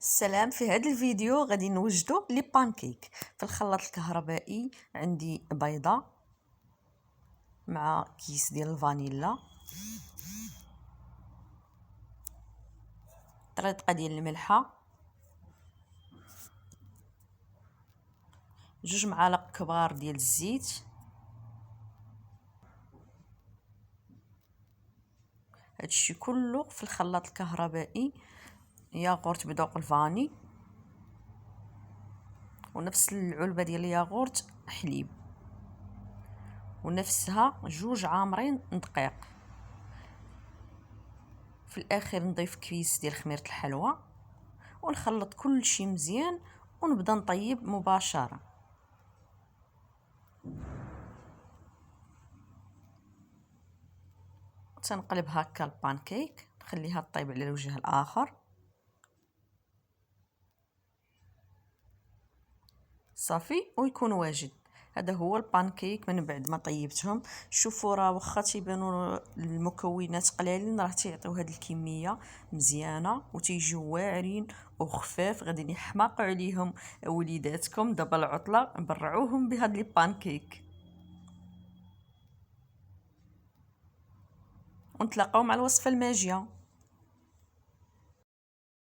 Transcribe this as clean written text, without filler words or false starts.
السلام. في هذا الفيديو غادي نوجدوا لي بانكيك. في الخلاط الكهربائي عندي بيضه مع كيس ديال الفانيلا، طريقه ديال الملحه، 2 معالق كبار ديال الزيت، هادشي كله في الخلاط الكهربائي، ياغورت بذوق الفاني، ونفس العلبه ديال الياغورت حليب، ونفسها 2 عامرين دقيق. في الاخير نضيف كيس ديال خميره الحلوى ونخلط كل شيء مزيان ونبدا نطيب مباشره. تنقلب هكا البانكيك، نخليها طيب على الوجه الاخر صافي ويكون واجد. هذا هو البانكيك من بعد ما طيبتهم. شوفوا راه واخا تيبانوا المكونات قلالين، راه تيعطيو هذه الكميه مزيانه وتيجيو واعرين وخفاف. غادي يحماقوا عليهم وليداتكم دابا العطله، برعوهم بهاد لي بانكيك. ونتلاقاو مع الوصفه الماجيه.